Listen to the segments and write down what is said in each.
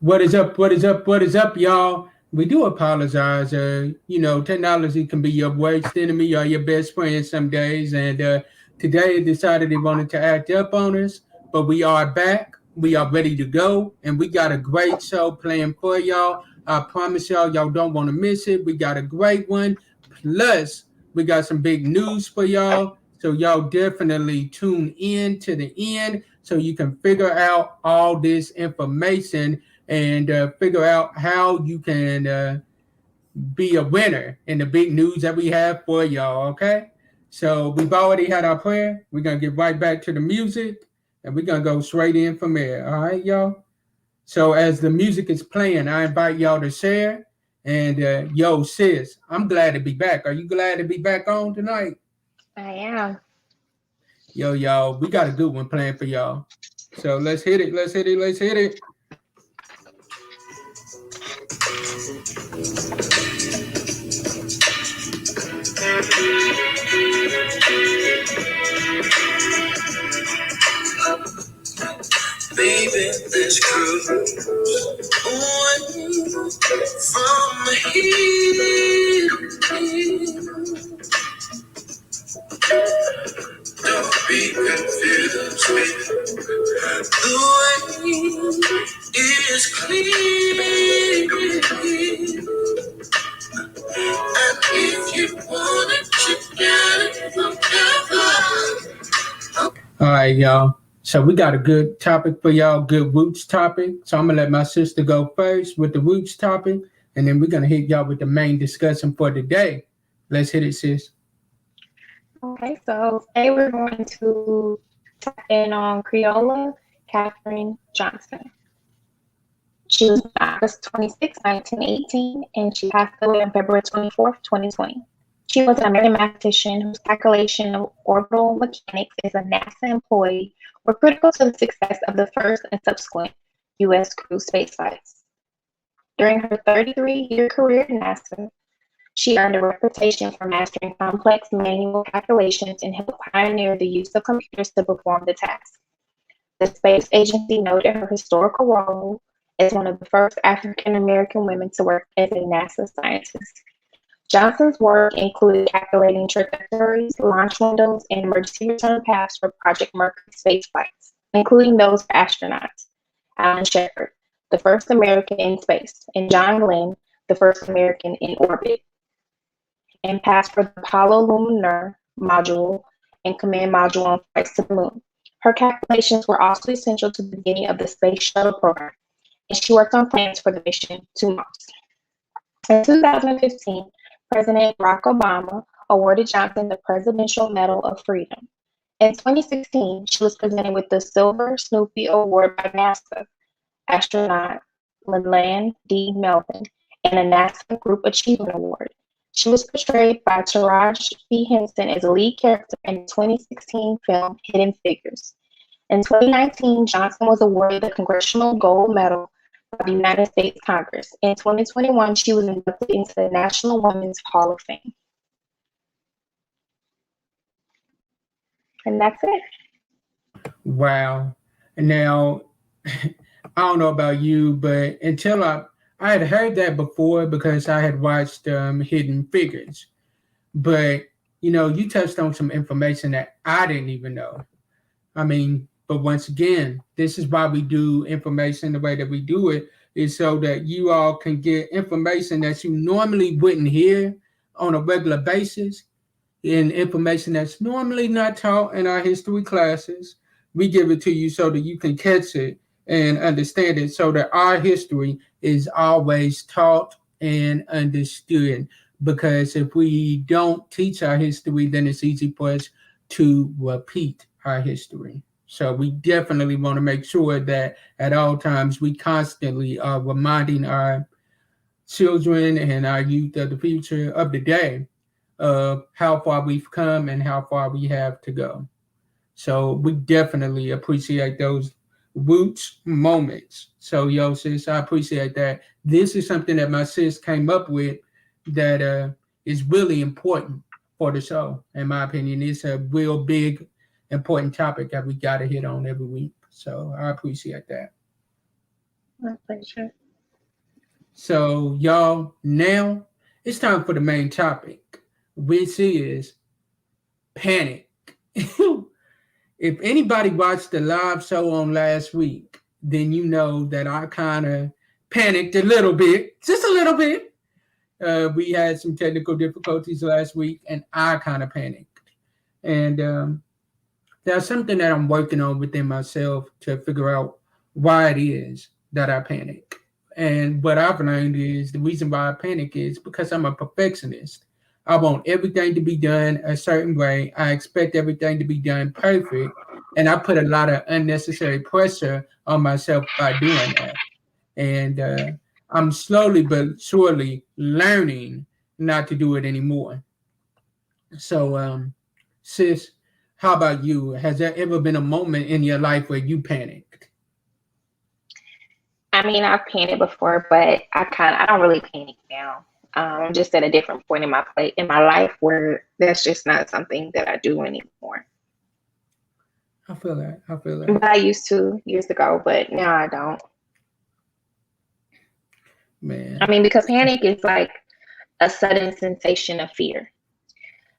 What is up? What is up? What is up, y'all? We do apologize. Technology can be your worst enemy or your best friend some days. And today it decided they wanted to act up on us, but we are back. We are ready to go, and we got a great show planned for y'all. I promise y'all don't want to miss it. We got a great one. Plus, we got some big news for y'all. So y'all definitely tune in to the end so you can figure out all this information and figure out how you can be a winner in the big news that we have for y'all. Okay, so we've already had our prayer. We're gonna get right back to the music, and we're gonna go straight in from there. All right, y'all. So as the music is playing, I invite y'all to share. And yo, sis, I'm glad to be back. Are you glad to be back on tonight? I am. Yo, y'all, we got a good one planned for y'all. So let's hit it. Let's hit it. Let's hit it. Baby, let's cruise away from here. Don't be confused with the way is clear. And if you want it, you got it forever. All right, y'all. So we got a good topic for y'all, good roots topic. So I'm gonna let my sister go first with the roots topic, and then we're gonna hit y'all with the main discussion for today. Let's hit it, sis. Okay, so today we're going to tap in on Creola Catherine Johnson. She was born August 26, 1918, and she passed away on February 24th, 2020. She was an American mathematician whose calculation of orbital mechanics as a NASA employee were critical to the success of the first and subsequent U.S. crew space flights. During her 33-year career at NASA, she earned a reputation for mastering complex manual calculations and helped pioneer the use of computers to perform the task. The space agency noted her historical role as one of the first African American women to work as a NASA scientist. Johnson's work included calculating trajectories, launch windows, and emergency return paths for Project Mercury space flights, including those for astronauts Alan Shepard, the first American in space, and John Glenn, the first American in orbit, and passed for the Apollo Lunar Module and Command Module on flights to the moon. Her calculations were also essential to the beginning of the Space Shuttle program, and she worked on plans for the mission to Mars. In 2015, President Barack Obama awarded Johnson the Presidential Medal of Freedom. In 2016, she was presented with the Silver Snoopy Award by NASA astronaut Leland D. Melvin and a NASA Group Achievement Award. She was portrayed by Taraji P. Henson as a lead character in the 2016 film Hidden Figures. In 2019, Johnson was awarded the Congressional Gold Medal by the United States Congress. In 2021, she was inducted into the National Women's Hall of Fame. And that's it. Wow. Now, I don't know about you, but until I had heard that before because I had watched Hidden Figures. But you touched on some information that I didn't even know. I mean, but once again, this is why we do information the way that we do it, is so that you all can get information that you normally wouldn't hear on a regular basis, and information that's normally not taught in our history classes. We give it to you so that you can catch it and understand it, so that our history is always taught and understood. Because if we don't teach our history, then it's easy for us to repeat our history. So we definitely want to make sure that at all times we constantly are reminding our children and our youth of the future of the day of how far we've come and how far we have to go. So we definitely appreciate those roots moments. So yo, sis, I appreciate that. This is something that my sis came up with that is really important for the show. In my opinion, it's a real big, important topic that we got to hit on every week. So I appreciate that. My pleasure. So, y'all, now it's time for the main topic, which is panic. If anybody watched the live show on last week, then you know that I kind of panicked a little bit, just a little bit. We had some technical difficulties last week, and I kind of panicked. And there's something that I'm working on within myself to figure out why it is that I panic. And what I've learned is the reason why I panic is because I'm a perfectionist. I want everything to be done a certain way. I expect everything to be done perfect. And I put a lot of unnecessary pressure on myself by doing that. And I'm slowly but surely learning not to do it anymore. So, sis, how about you? Has there ever been a moment in your life where you panicked? I mean, I've panicked before, but I don't really panic now. I'm just at a different point in my life where that's just not something that I do anymore. I feel that. I feel But that. I used to years ago, but now I don't. I Man. mean, because panic is like a sudden sensation of fear.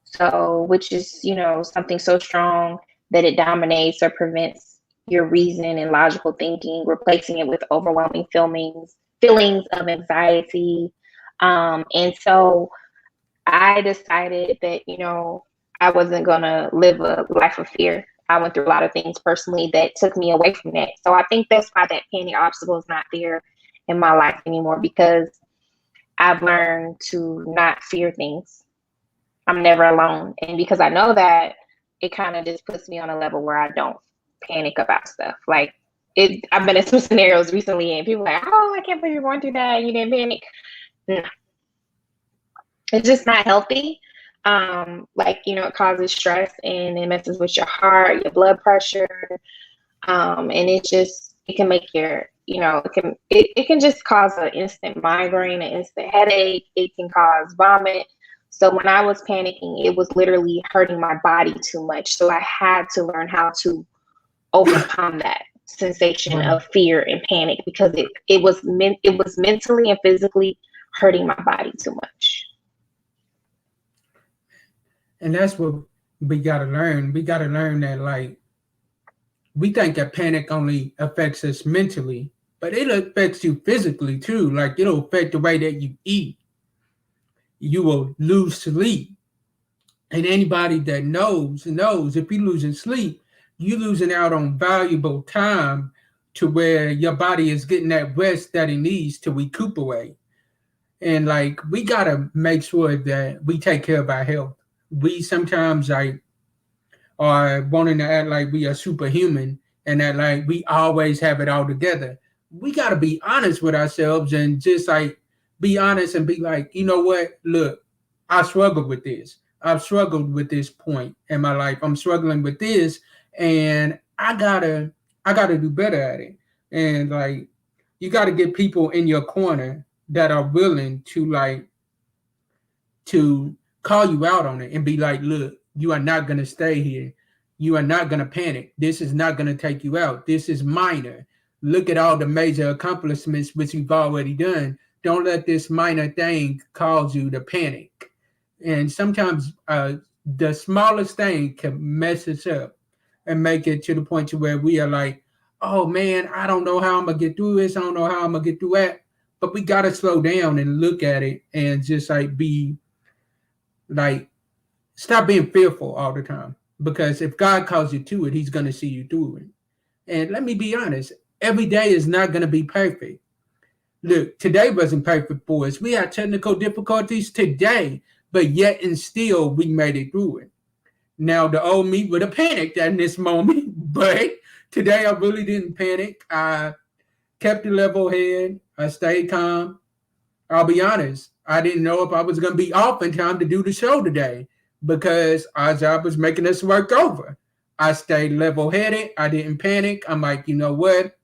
So, which is, something so strong that it dominates or prevents your reason and logical thinking, replacing it with overwhelming feelings of anxiety. And so I decided that, I wasn't going to live a life of fear. I went through a lot of things personally that took me away from that. So I think that's why that panic obstacle is not there in my life anymore, because I've learned to not fear things. I'm never alone. And because I know that, it kind of just puts me on a level where I don't panic about stuff. Like I've been in some scenarios recently and people are like, oh, I can't believe you're going through that and you didn't panic. No, it's just not healthy. It causes stress and it messes with your heart, your blood pressure. And it can make it can just cause an instant migraine, an instant headache. It can cause vomit. So when I was panicking, it was literally hurting my body too much. So I had to learn how to overcome that sensation Right. of fear and panic, because it was mentally and physically hurting my body too much. And that's what we gotta learn. We gotta learn that like we think that panic only affects us mentally, but it affects you physically too. Like it'll affect the way that you eat. You will lose sleep. And anybody that knows if you're losing sleep, you're losing out on valuable time to where your body is getting that rest that it needs to recuperate. And like we gotta make sure that we take care of our health. We sometimes like are wanting to act like we are superhuman and that like we always have it all together. We gotta be honest with ourselves and just like be honest and be like, you know what? Look, I struggled with this. I've struggled with this point in my life. I'm struggling with this, and I gotta do better at it. And like, you gotta get people in your corner that are willing to call you out on it and be like, look, you are not going to stay here. You are not going to panic. This is not going to take you out. This is minor. Look at all the major accomplishments which you've already done. Don't let this minor thing cause you to panic. And sometimes the smallest thing can mess us up and make it to the point to where we are like, oh man, I don't know how I'm going to get through this. I don't know how I'm going to get through that. But we got to slow down and look at it and just like be like, stop being fearful all the time. Because if God calls you to it, He's going to see you through it. And let me be honest, every day is not going to be perfect. Look, today wasn't perfect for us. We had technical difficulties today, but yet and still we made it through it. Now, the old me would have panicked in this moment, but today I really didn't panic. I kept a level head. I stayed calm. I'll be honest, I didn't know if I was going to be off in time to do the show today because our job was making us work over. I stayed level headed. I didn't panic. I'm like, you know what?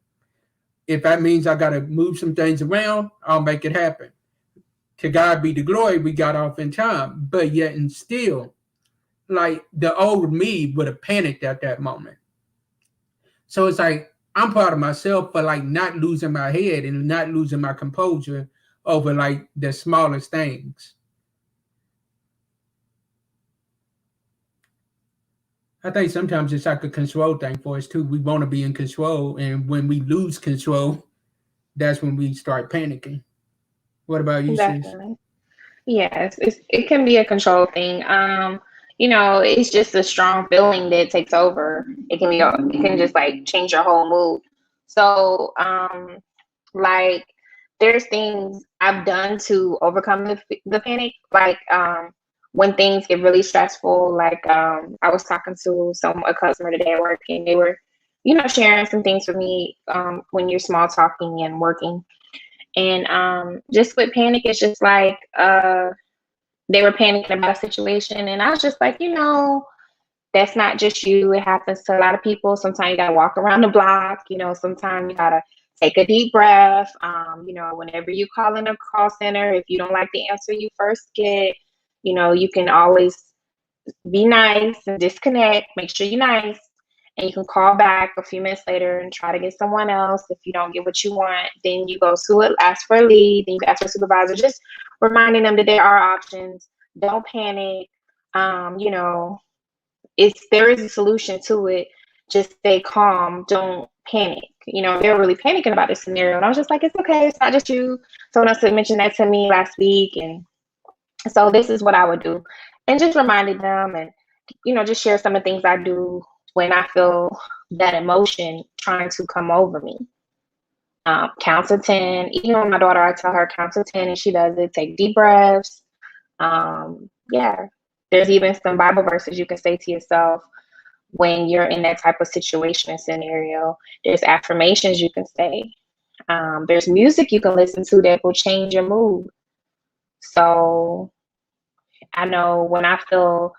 If that means I got to move some things around, I'll make it happen. To God be the glory, we got off in time. But yet and still, like the old me would have panicked at that moment. So it's like I'm proud of myself for like not losing my head and not losing my composure over like the smallest things. I think sometimes it's like a control thing for us too. We want to be in control, and when we lose control, that's when we start panicking. What about you, sis? Definitely. Yes, it can be a control thing. It's just a strong feeling that takes over. It can just like change your whole mood. So, like there's things I've done to overcome the panic. Like when things get really stressful, like I was talking to a customer today at work, and they were, sharing some things with me when you're small talking and working. And just with panic, it's just like they were panicking about a situation, and I was just like, that's not just you. It happens to a lot of people. Sometimes you gotta walk around the block. Sometimes you gotta take a deep breath. Whenever you call in a call center, if you don't like the answer you first get, you can always be nice and disconnect. Make sure you're nice, and you can call back a few minutes later and try to get someone else. If you don't get what you want, then you go to it, ask for a lead, then you ask for a supervisor. Just reminding them that there are options. Don't panic. You know, there is a solution to it. Just stay calm. Don't panic. They're really panicking about this scenario, and I was just like, it's okay. It's not just you. Someone else had mentioned that to me last week, and so this is what I would do, and just reminding them, and just share some of the things I do when I feel that emotion trying to come over me. Count to 10. Even my daughter, I tell her count to 10, and she does it. Take deep breaths. Yeah, there's even some Bible verses you can say to yourself when you're in that type of situation and scenario. There's affirmations you can say. There's music you can listen to that will change your mood. So I know when I feel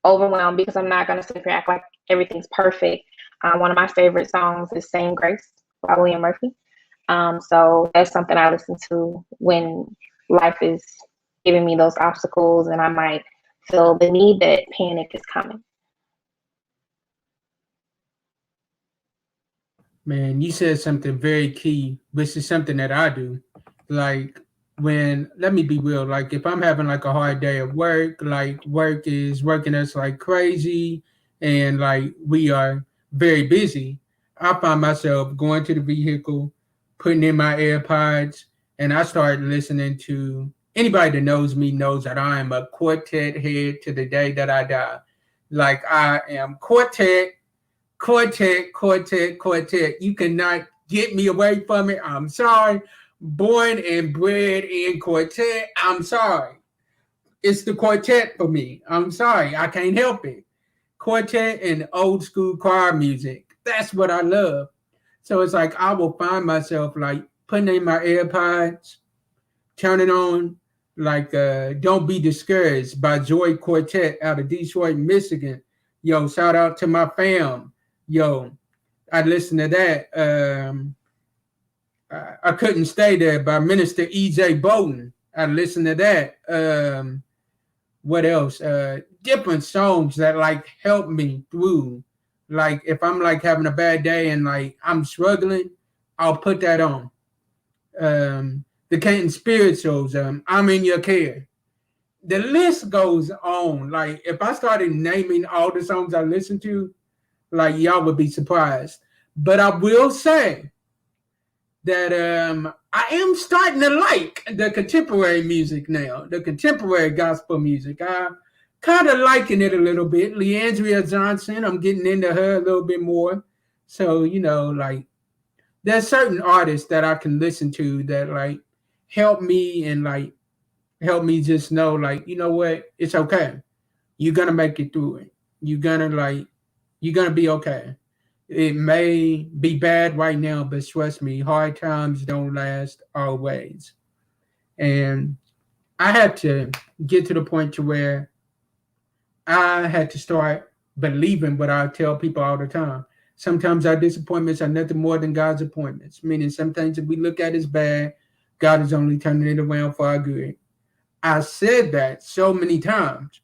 overwhelmed, because I'm not going to sit here and act like everything's perfect. One of my favorite songs is Same Grace by William Murphy. So that's something I listen to when life is giving me those obstacles and I might feel the need that panic is coming. Man, you said something very key, which is something that I do. Like let me be real, like if I'm having like a hard day at work, like work is working us like crazy and like we are very busy, I find myself going to the vehicle, putting in my AirPods, and I start listening to anybody that knows me knows that I am a quartet head to the day that I die. Like I am quartet, quartet, quartet, quartet. You cannot get me away from it. I'm sorry. Born and bred in quartet. I'm sorry. It's the quartet for me. I'm sorry. I can't help it. Quartet and old school choir music. That's what I love. So it's like I will find myself like putting in my AirPods, turning on like Don't Be Discouraged by Joy Quartet out of Detroit, Michigan. Yo, shout out to my fam. Yo, I listened to that. I couldn't stay there by Minister E.J. Bolton. I listened to that. What else? Different songs that like help me through. Like if I'm like having a bad day and like I'm struggling, I'll put that on. The Canton Spirituals. I'm in Your Care. The list goes on. Like if I started naming all the songs I listen to, like y'all would be surprised. But I will say that I am starting to like the contemporary music now, the contemporary gospel music. I kind of liking it a little bit. Leandria Johnson, I'm getting into her a little bit more. So, like there's certain artists that I can listen to that like help me and like help me just know like, you know what, it's okay. You're gonna make it through it. You're gonna be okay. It may be bad right now, but trust me, hard times don't last always. And I had to get to the point to where I had to start believing what I tell people all the time. Sometimes our disappointments are nothing more than God's appointments, meaning some things that we look at as bad, God is only turning it around for our good. I said that so many times,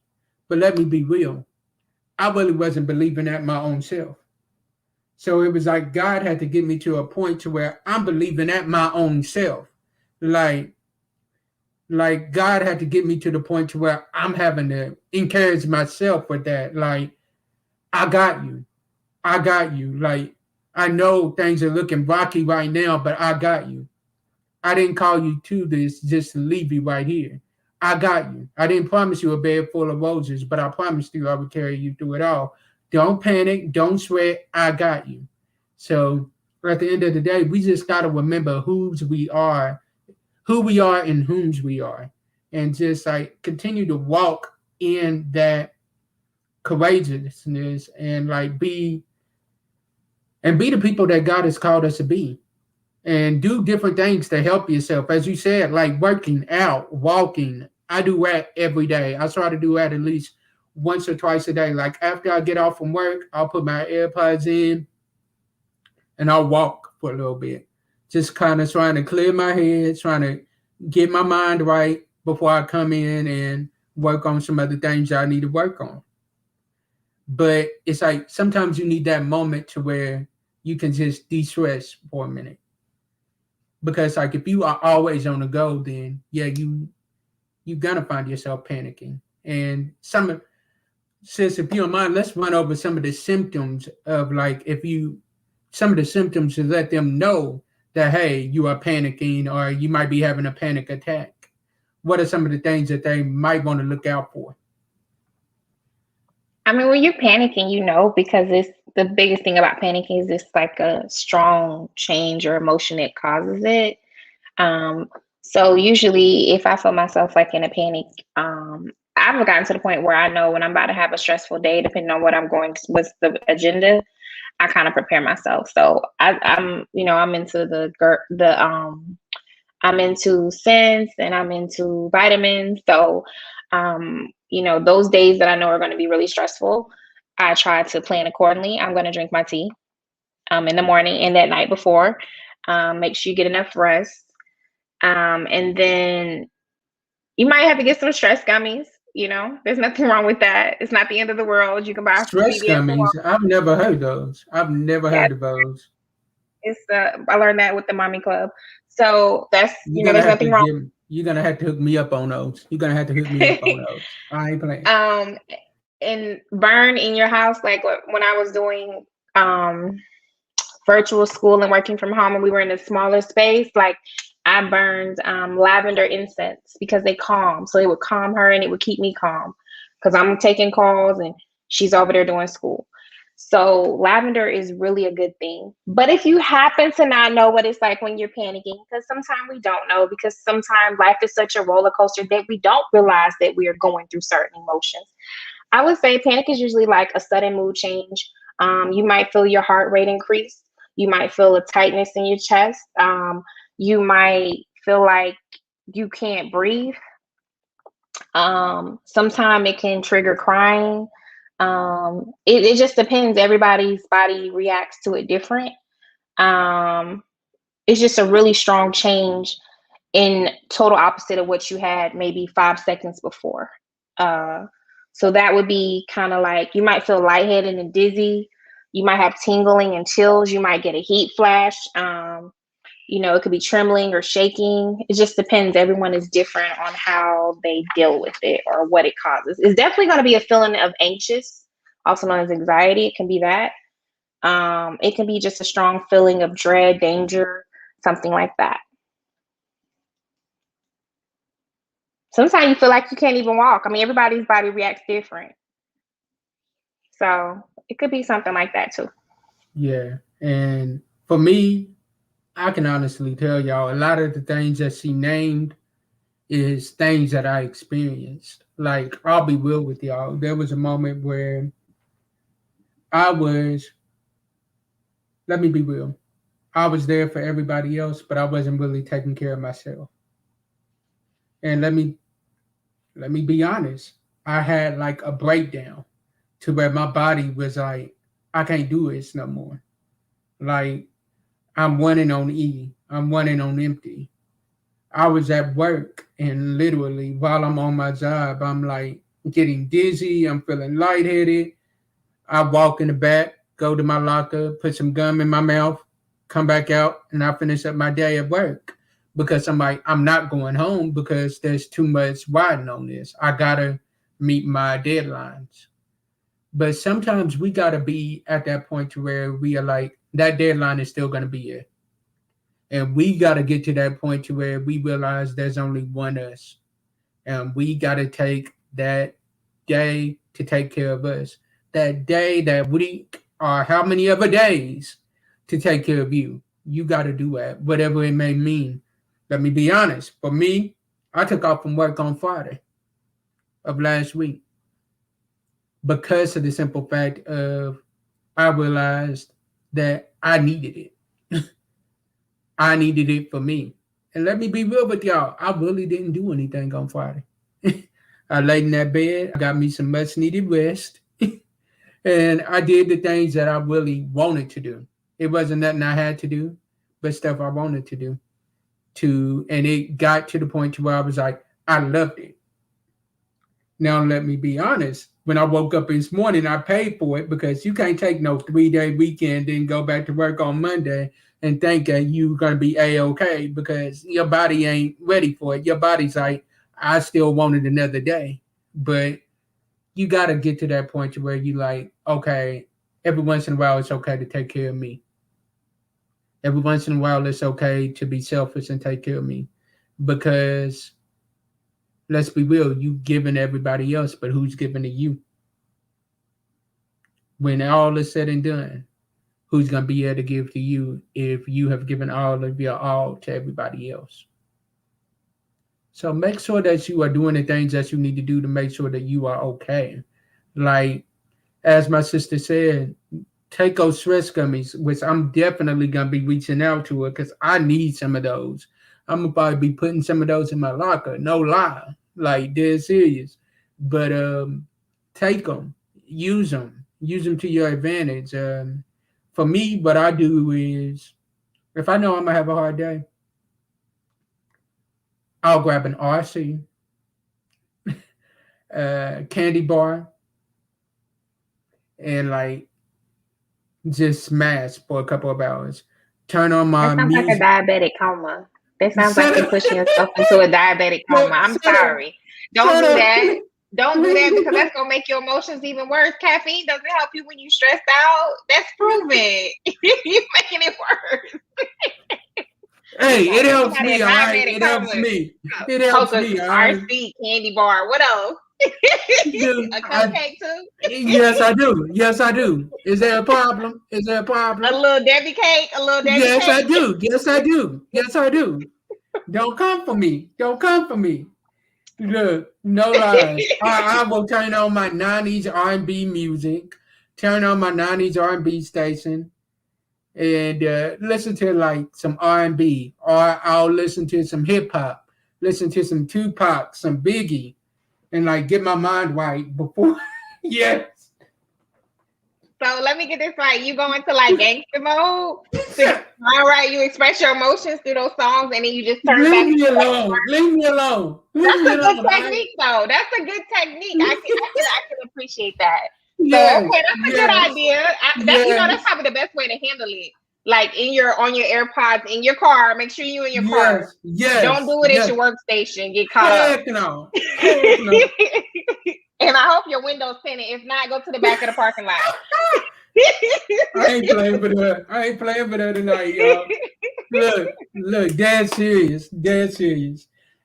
but let me be real. I really wasn't believing that my own self. So it was like God had to get me to a point to where I'm believing at my own self. Like like God had to get me to the point to where I'm having to encourage myself with that. Like, I got you. I got you. Like, I know things are looking rocky right now, but I got you. I didn't call you to this just to leave you right here. I got you. I didn't promise you a bed full of roses, but I promised you I would carry you through it all. Don't panic. Don't sweat. I got you. So at the end of the day, we just got to remember who we are and whom's we are, and just like continue to walk in that courageousness and like be the people that God has called us to be, and do different things to help yourself. As you said, like working out, walking. I do that every day. I try to do that at least once or twice a day. Like after I get off from work, I'll put my AirPods in and I'll walk for a little bit. Just kind of trying to clear my head, trying to get my mind right before I come in and work on some other things I need to work on. But it's like sometimes you need that moment to where you can just de-stress for a minute. Because like if you are always on the go, then yeah, you gonna find yourself panicking. And some sis, if you don't mind, let's run over some of the symptoms of like if you some of the symptoms to let them know that hey, you are panicking or you might be having a panic attack. What are some of the things that they might want to look out for? I mean, when you're panicking, because it's the biggest thing about panicking is it's like a strong change or emotion that causes it. Um, so usually if I feel myself like in a panic, I've gotten to the point where I know when I'm about to have a stressful day, depending on what I'm going to, what's the agenda, I kind of prepare myself. So I'm into I'm into scents and I'm into vitamins. So, those days that I know are going to be really stressful, I try to plan accordingly. I'm going to drink my tea in the morning and that night before. Make sure you get enough rest. And then you might have to get some stress gummies. There's nothing wrong with that. It's not the end of the world. You can buy Stress CVS. gummies. I've never heard those. I've never Yeah, heard of those. it's I learned that with the Mommy Club. So that's You're gonna there's have to nothing wrong. give. You're gonna have to hook me up on those. You're gonna have to hook me up on those. I ain't playing. And burn in your house, like when I was doing virtual school and working from home and we were in a smaller space, like I burned lavender incense because they calm. So it would calm her and it would keep me calm because I'm taking calls and she's over there doing school. So lavender is really a good thing. But if you happen to not know what it's like when you're panicking, because sometimes we don't know, because sometimes life is such a roller coaster that we don't realize that we are going through certain emotions. I would say panic is usually like a sudden mood change. You might feel your heart rate increase. You might feel a tightness in your chest. You might feel like you can't breathe. Sometimes it can trigger crying. It just depends. Everybody's body reacts to it different. It's just a really strong change in total opposite of what you had maybe 5 seconds before. So that would be kind of like you might feel lightheaded and dizzy. You might have tingling and chills. You might get a heat flash. It could be trembling or shaking. It just depends. Everyone is different on how they deal with it or what it causes. It's definitely going to be a feeling of anxious, also known as anxiety. It can be that. It can be just a strong feeling of dread, danger, something like that. Sometimes you feel like you can't even walk. I mean, everybody's body reacts different. So it could be something like that too. Yeah, and for me, I can honestly tell y'all a lot of the things that she named is things that I experienced. Like I'll be real with y'all. There was a moment where I was. Let me be real. I was there for everybody else, but I wasn't really taking care of myself. And let me be honest. I had like a breakdown to where my body was like, I can't do this no more. Like I'm running on E. I'm running on empty. I was at work and literally while I'm on my job, I'm like getting dizzy. I'm feeling lightheaded. I walk in the back. go to my locker, put some gum in my mouth, come back out, and I finish up my day at work. Because I'm like, I'm not going home because there's too much riding on this. I gotta meet my deadlines. But sometimes we gotta be at that point to where we are like, that deadline is still gonna be here. And we gotta get to that point to where we realize there's only one us. And we gotta take that day to take care of us. That day, that week, or how many other days to take care of you. You gotta do that, whatever it may mean. Let me be honest. For me, I took off from work on Friday of last week because of the simple fact of I realized that I needed it. I needed it for me. And let me be real with y'all. I really didn't do anything on Friday. I laid in that bed. I got me some much needed rest. And I did the things that I really wanted to do. It wasn't nothing I had to do, but stuff I wanted to do. And it got to the point to where I was like, I loved it. Now, let me be honest. When I woke up this morning, I paid for it because you can't take no 3-day weekend and go back to work on Monday and think that you're going to be A-okay because your body ain't ready for it. Your body's like, I still wanted another day. But you got to get to that point to where you like, okay, every once in a while, it's okay to take care of me. Every once in a while, it's okay to be selfish and take care of me. Because let's be real, you giving everybody else, but who's giving to you? When all is said and done, who's going to be able to give to you if you have given all of your all to everybody else? So make sure that you are doing the things that you need to do to make sure that you are okay. Like, as my sister said, take those stress gummies, which I'm definitely going to be reaching out to her because I need some of those. I'm going to probably be putting some of those in my locker. No lie. Like, dead serious. But take them. Use them. Use them to your advantage. For me, what I do is, if I know I'm going to have a hard day, I'll grab an RC, candy bar, and like just smash for a couple of hours. Turn on my That sounds music. like a diabetic coma. That sounds like you're pushing yourself into a diabetic coma. I'm sorry. Don't do that. Don't do that because that's gonna make your emotions even worse. Caffeine doesn't help you when you're stressed out. That's proven. You're making it worse. Hey, it helps me, all right? It helps me. It helps me, all right? RC, candy bar. What else? Dude, a cupcake too? Yes, I do. Yes, I do. Is there a problem? Is there a problem? A little Debbie cake? A little Debbie Yes, cake? I do. Yes, I do. Yes, I do. Don't come for me. Don't come for me. Look, no lies. I will turn on my 90s R&B music, turn on my 90s R&B station, and listen to like some R&B, or I'll listen to some hip hop, listen to some Tupac, some Biggie, and like get my mind right before. Yes. So let me get this right. You go into like gangster mode. All right, you express your emotions through those songs, and then you just turn back. Leave me alone. Leave me alone. That's a good technique, though. That's a good technique. I can appreciate that. Yes, so okay, that's a good idea. That's probably the best way to handle it. Like on your AirPods in your car. Make sure you in your car. Yes. Don't do it at your workstation. Get caught up. No. And I hope your window's tinted. If not, go to the back of the parking lot. I ain't playing for that. I ain't playing for that tonight, y'all. Look, dead serious.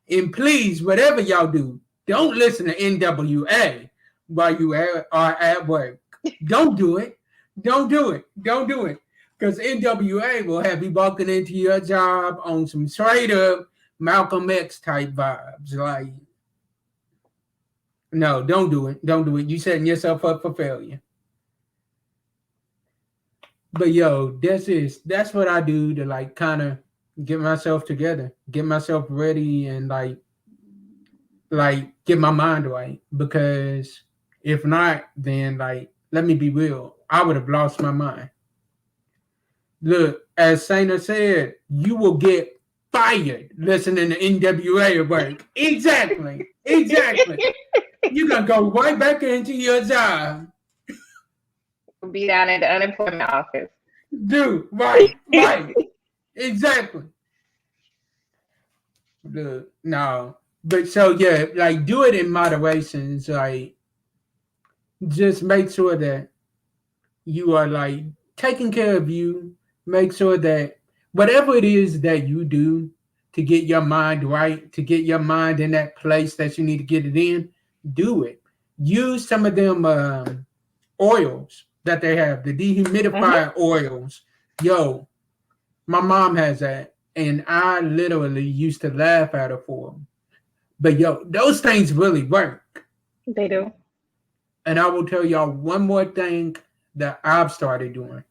And please, whatever y'all do, don't listen to NWA while you are at work. Don't do it. Don't do it. Because NWA will have you walking into your job on some straight up Malcolm X type vibes. Like, no, don't do it. You setting yourself up for failure. But yo, that's what I do to like kind of get myself together, get myself ready, and like get my mind right. Because if not, then like, let me be real, I would have lost my mind. Look, as Sainer said, you will get fired listening to NWA at work. Exactly. You're gonna go right back into your job. Be down at the unemployment office. Dude, right. Exactly. No. But so yeah, like do it in moderation. It's like just make sure that you are like taking care of you. Make sure that whatever it is that you do to get your mind right, to get your mind in that place that you need to get it in, do it. Use some of them oils that they have, the dehumidifier oils. Yo, my mom has that, and I literally used to laugh at her for them. But yo, those things really work. They do. And I will tell y'all one more thing that I've started doing,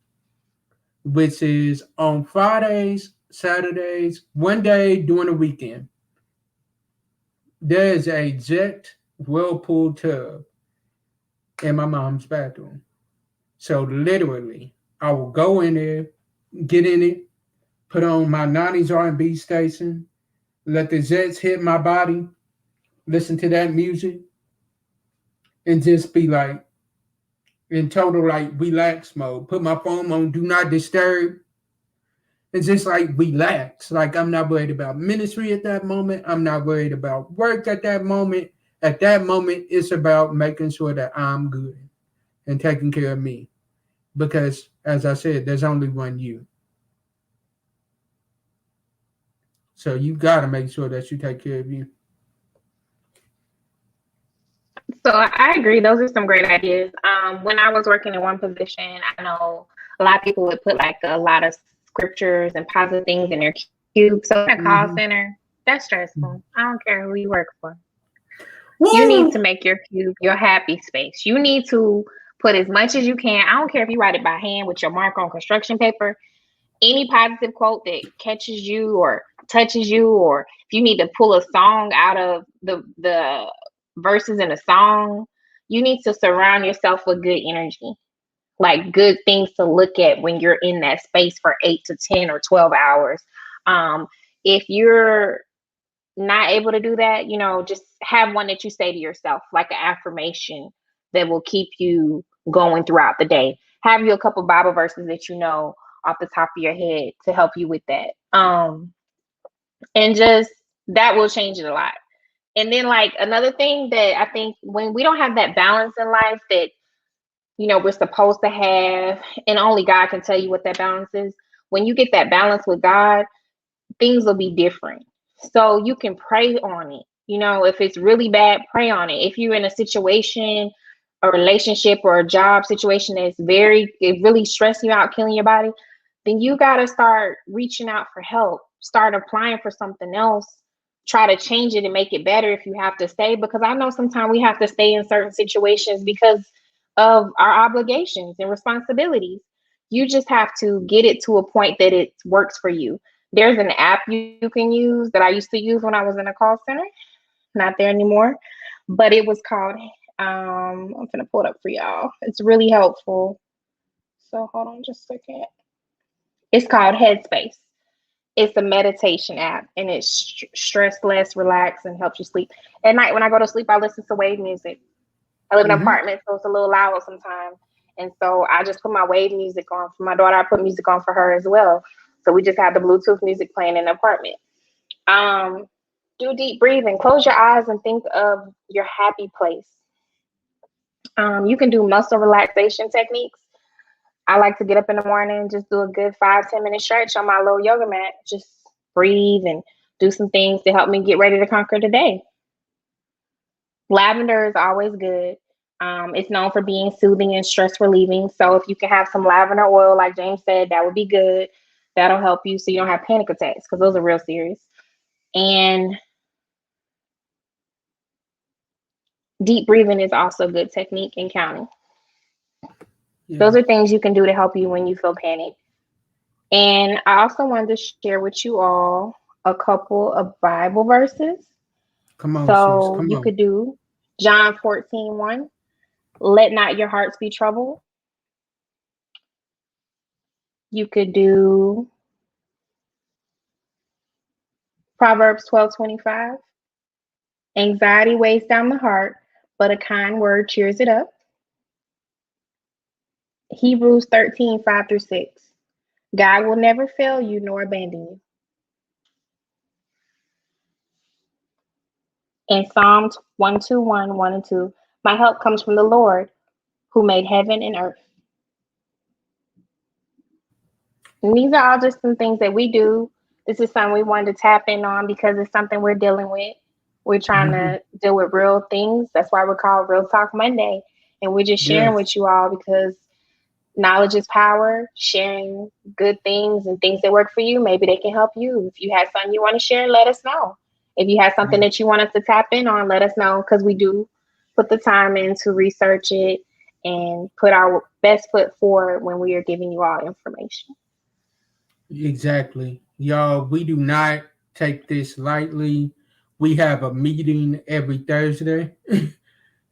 which is on Fridays, Saturdays, one day during the weekend, there is a jet whirlpool tub in my mom's bathroom. So literally, I will go in there, get in it, put on my 90s R&B station, let the jets hit my body, listen to that music, and just be like in total like relax mode. Put my phone on do not disturb. And just like relax. Like I'm not worried about ministry at that moment. I'm not worried about work at that moment. At that moment, it's about making sure that I'm good and taking care of me. Because as I said, there's only one you. So you gotta make sure that you take care of you. So I agree. Those are some great ideas. When I was working in one position, I know a lot of people would put like a lot of scriptures and positive things in their cube. So in a call center, that's stressful. I don't care who you work for. Woo! You need to make your cube your happy space. You need to put as much as you can. I don't care if you write it by hand with your mark on construction paper. Any positive quote that catches you or touches you, or if you need to pull a song out of the verses in a song, you need to surround yourself with good energy, like good things to look at when you're in that space for 8 to 10 or 12 hours. If you're not able to do that, just have one that you say to yourself, like an affirmation that will keep you going throughout the day. Have you a couple Bible verses that you know off the top of your head to help you with that. And just that will change it a lot. And then like another thing that I think when we don't have that balance in life that we're supposed to have, and only God can tell you what that balance is. When you get that balance with God, things will be different. So you can pray on it. If it's really bad, pray on it. If you're in a situation, a relationship or a job situation that's it really stressing you out, killing your body, then you got to start reaching out for help. Start applying for something else. Try to change it and make it better if you have to stay. Because I know sometimes we have to stay in certain situations because of our obligations and responsibilities. You just have to get it to a point that it works for you. There's an app you can use that I used to use when I was in a call center. Not there anymore. But it was called, I'm going to pull it up for y'all. It's really helpful. So hold on just a second. It's called Headspace. It's a meditation app, and it's stress less, relax, and helps you sleep. At night when I go to sleep, I listen to wave music. I live in an apartment, so it's a little loud sometimes. And so I just put my wave music on. For my daughter, I put music on for her as well. So we just have the Bluetooth music playing in the apartment. Do deep breathing. Close your eyes and think of your happy place. You can do muscle relaxation techniques. I like to get up in the morning and just do a good 5-10 minute stretch on my little yoga mat. Just breathe and do some things to help me get ready to conquer the day. Lavender is always good. It's known for being soothing and stress relieving. So if you can have some lavender oil, like James said, that would be good. That'll help you so you don't have panic attacks, because those are real serious. And deep breathing is also a good technique in counting. Yeah. Those are things you can do to help you when you feel panic. And I also wanted to share with you all a couple of Bible verses. Come on, so you could do John 14:1. Let not your hearts be troubled. You could do Proverbs 12:25. Anxiety weighs down the heart, but a kind word cheers it up. Hebrews 13:5-6. God will never fail you nor abandon you. And Psalms 121, 1 and 2. My help comes from the Lord who made heaven and earth. And these are all just some things that we do. This is something we wanted to tap in on because it's something we're dealing with. We're trying to deal with real things. That's why we're called Real Talk Monday. And we're just sharing with you all because knowledge is power. Sharing good things and things that work for you, maybe they can help you. If you have something you want to share, let us know. If you have something that you want us to tap in on, let us know, because we do put the time in to research it and put our best foot forward when we are giving you all information. Exactly. Y'all, we do not take this lightly. We have a meeting every Thursday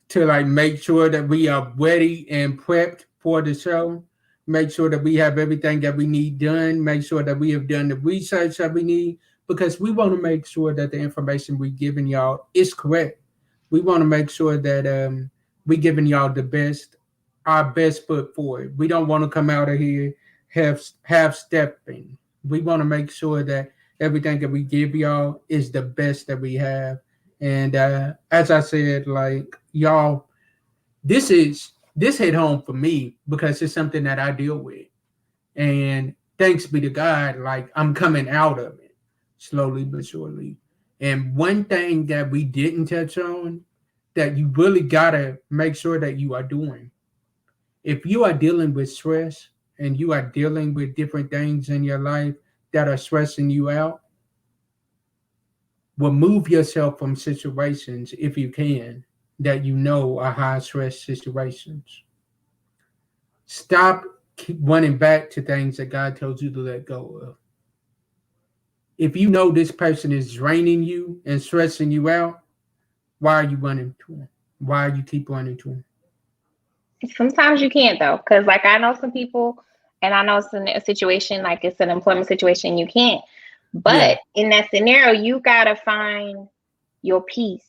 to like make sure that we are ready and prepped for the show. Make sure that we have everything that we need done. Make sure that we have done the research that we need, because we want to make sure that the information we're giving y'all is correct. We want to make sure that we're giving y'all our best foot forward. We don't want to come out of here half stepping. We want to make sure that everything that we give y'all is the best that we have. And as I said, like, y'all, this hit home for me because it's something that I deal with. And thanks be to God, like, I'm coming out of it slowly but surely. And one thing that we didn't touch on that you really gotta make sure that you are doing, if you are dealing with stress and you are dealing with different things in your life that are stressing you out, remove yourself from situations, if you can, that you know are high stress situations. Stop running back to things that God tells you to let go of. If you know this person is draining you and stressing you out, why are you running to him? Why you keep running to him? Sometimes you can't, though, because like I know some people, and I know it's in a situation like it's an employment situation, you can't. But in that scenario, you gotta find your peace.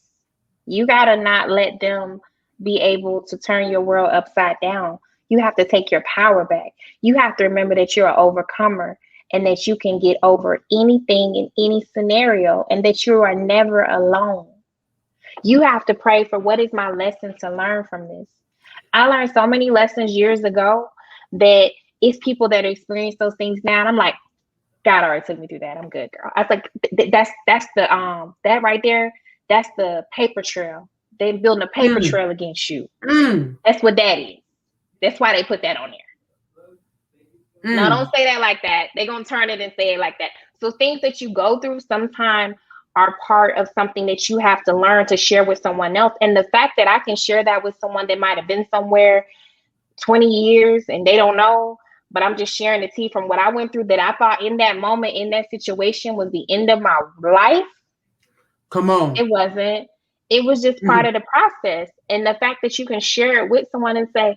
You gotta not let them be able to turn your world upside down. You have to take your power back. You have to remember that you're an overcomer and that you can get over anything in any scenario and that you are never alone. You have to pray for, what is my lesson to learn from this? I learned so many lessons years ago that it's people that experience those things now. And I'm like, God already took me through that. I'm good, girl. I was like, that's the that right there. That's the paper trail. They're building a paper trail against you. That's what that is. That's why they put that on there. No, don't say that like that. They're gonna turn it and say it like that. So things that you go through sometimes are part of something that you have to learn to share with someone else. And the fact that I can share that with someone that might have been somewhere 20 years and they don't know, but I'm just sharing the tea from what I went through, that I thought in that moment, in that situation, was the end of my life. Come on. It wasn't. It was just part of the process. And the fact that you can share it with someone and say,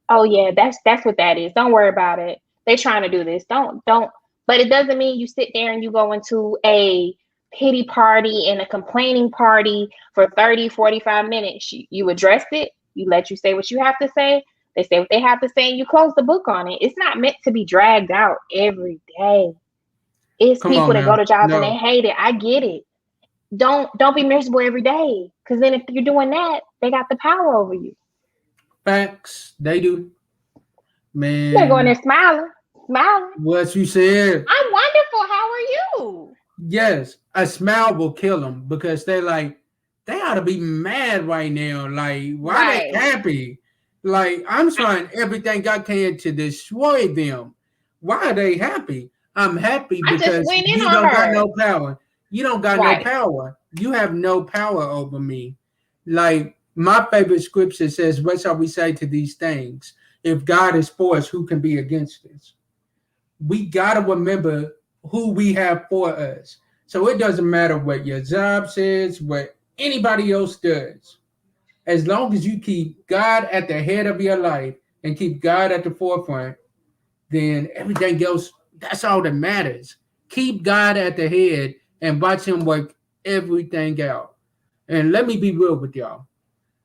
oh yeah, that's what that is. Don't worry about it. They're trying to do this. Don't. But it doesn't mean you sit there and you go into a pity party and a complaining party for 30, 45 minutes. You address it. You let you say what you have to say. They say what they have to say and you close the book on it. It's not meant to be dragged out every day. It's people that go to jobs and they hate it. I get it. Don't be miserable every day, because then if you're doing that, they got the power over you. Facts. They do. Man. You better go in there smiling. What you said. I'm wonderful. How are you? Yes. A smile will kill them, because they're like, they ought to be mad right now. Like, why are they happy? Like, I'm trying everything I can to destroy them. Why are they happy? I'm happy because you don't got no power. You don't got no power. You have no power over me. Like, my favorite scripture says, what shall we say to these things? If God is for us, who can be against us? We got to remember who we have for us. So it doesn't matter what your job says, what anybody else does. As long as you keep God at the head of your life and keep God at the forefront, then everything else, that's all that matters. Keep God at the head and watch him work everything out. And let me be real with y'all.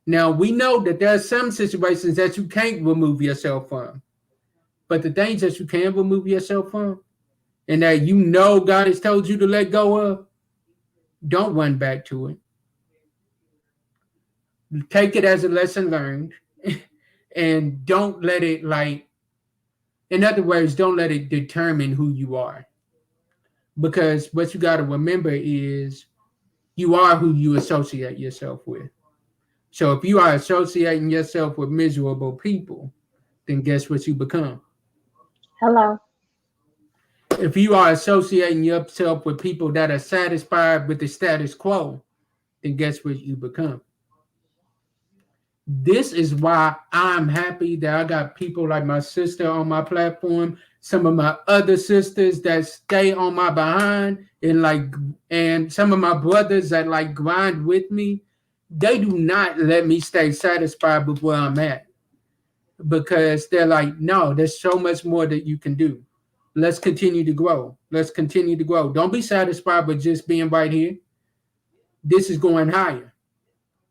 Now, we know that there are some situations that you can't remove yourself from. But the things that you can remove yourself from and that you know God has told you to let go of, don't run back to it. Take it as a lesson learned and don't let it, like, in other words, don't let it determine who you are. Because what you got to remember is you are who you associate yourself with. So if you are associating yourself with miserable people, then guess what you become? Hello. If you are associating yourself with people that are satisfied with the status quo, then guess what you become? This is why I'm happy that I got people like my sister on my platform, some of my other sisters that stay on my behind, and some of my brothers that like grind with me. They do not let me stay satisfied with where I'm at because they're like, no, there's so much more that you can do. Let's continue to grow. Let's continue to grow. Don't be satisfied with just being right here. This is going higher.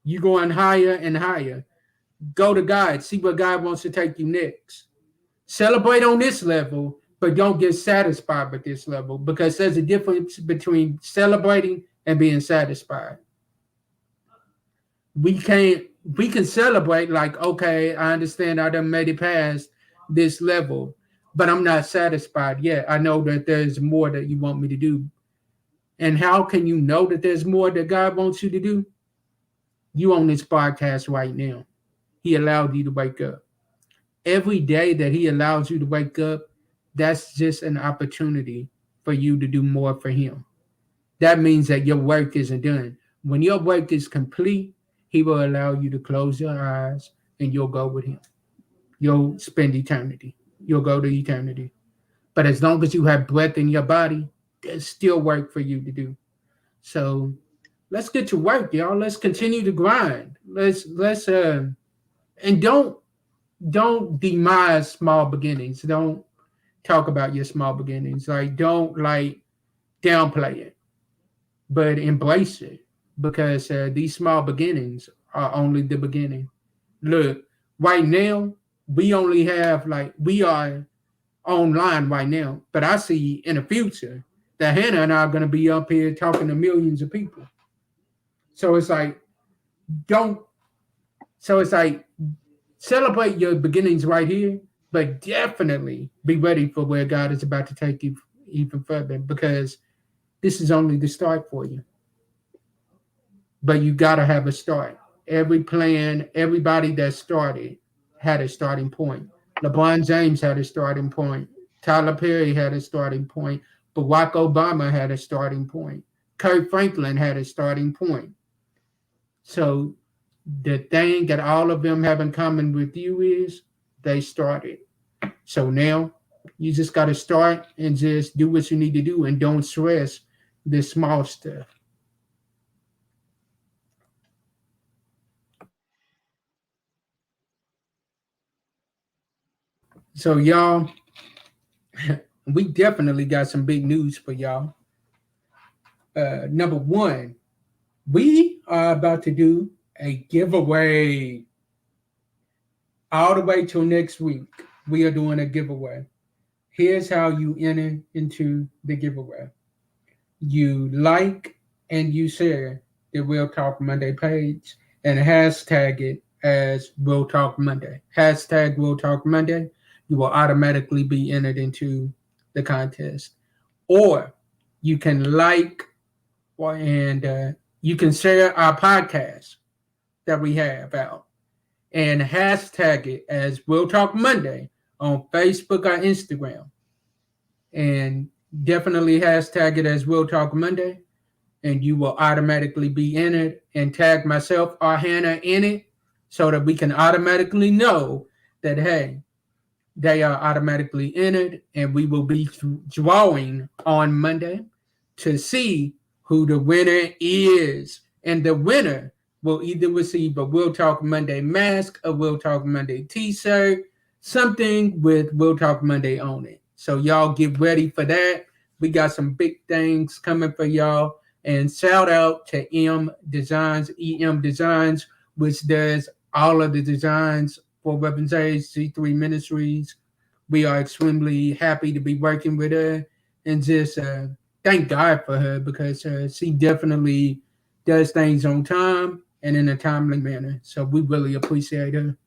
You're going higher and higher. Go to God. See where God wants to take you next. Celebrate on this level, but don't get satisfied with this level because there's a difference between celebrating and being satisfied. We can celebrate like, okay, I understand I done made it past this level, but I'm not satisfied yet. I know that there's more that you want me to do. And how can you know that there's more that God wants you to do? You on this podcast right now. He allowed you to wake up. Every day that he allows you to wake up, that's just an opportunity for you to do more for him. That means that your work isn't done. When your work is complete, he will allow you to close your eyes and you'll go with him. You'll spend eternity. You'll go to eternity. But as long as you have breath in your body, there's still work for you to do. So let's get to work, y'all. Let's continue to grind. And don't demise small beginnings. Don't talk about your small beginnings. Like don't like downplay it, but embrace it because these small beginnings are only the beginning. Look, right now we only have we are online right now, but I see in the future that Hannah and I are going to be up here talking to millions of people. So it's like celebrate your beginnings right here, but definitely be ready for where God is about to take you even further because this is only the start for you. But you got to have a start. Every plan, everybody that started had a starting point. LeBron James had a starting point. Tyler Perry had a starting point. Barack Obama had a starting point. Kirk Franklin had a starting point. So the thing that all of them have in common with you is they started. So now you just got to start and just do what you need to do and don't stress the small stuff. So y'all, we definitely got some big news for y'all. Number one, we are about to do a giveaway. All the way till next week, we are doing a giveaway. Here's how you enter into the giveaway. You like and you share the Real Talk Monday page and hashtag it as Real Talk Monday. Hashtag Real Talk Monday. You will automatically be entered into the contest. Or you can like and you can share our podcast that we have out and hashtag it as Real Talk Monday on Facebook or Instagram. And definitely hashtag it as Real Talk Monday. And you will automatically be entered and tag myself or Hannah in it so that we can automatically know that, hey, they are automatically entered and we will be drawing on Monday to see who the winner is. And the winner will either receive a Real Talk Monday mask, a Real Talk Monday t-shirt, something with Real Talk Monday on it. So y'all get ready for that. We got some big things coming for y'all. And shout out to EM Designs, which does all of the designs for Weapons Age, C3 Ministries, we are extremely happy to be working with her and just thank God for her because she definitely does things on time and in a timely manner. So we really appreciate her.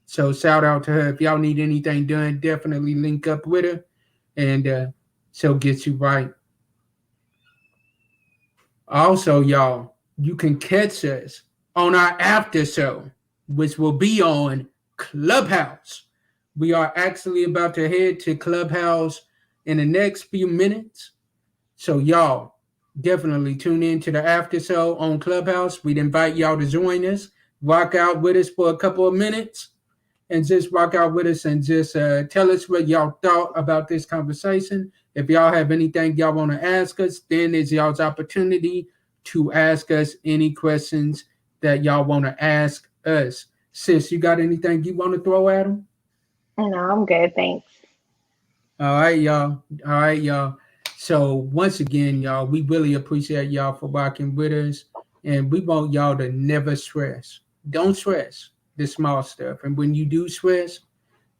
So shout out to her. If y'all need anything done, definitely link up with her and she'll get you right. Also, y'all, you can catch us on our after show, which will be on Clubhouse. We are actually about to head to Clubhouse in the next few minutes. So, y'all, definitely tune in to the after show on Clubhouse. We'd invite y'all to join us, rock out with us for a couple of minutes, and just rock out with us and just tell us what y'all thought about this conversation. If y'all have anything y'all want to ask us, then it's y'all's opportunity to ask us any questions that y'all want to ask us. Sis, you got anything you want to throw at them? No, I'm good. Thanks. All right, y'all. All right, y'all. So once again, y'all, we really appreciate y'all for rocking with us. And we want y'all to never stress. Don't stress the small stuff. And when you do stress,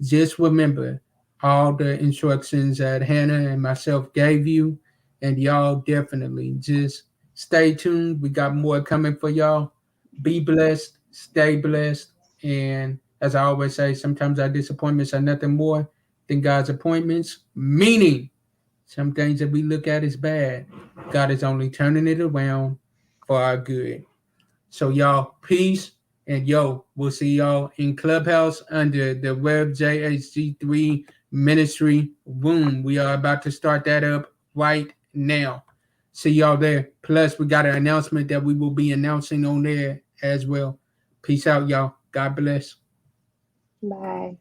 just remember all the instructions that Hannah and myself gave you. And y'all definitely just stay tuned. We got more coming for y'all. Be blessed, stay blessed. And as I always say, sometimes our disappointments are nothing more than God's appointments, meaning some things that we look at as bad, God is only turning it around for our good. So y'all, peace. And yo, we'll see y'all in Clubhouse under the Web JHG3 Ministry Room. We are about to start that up right now. See y'all there. Plus, we got an announcement that we will be announcing on there as well. Peace out, y'all. God bless. Bye.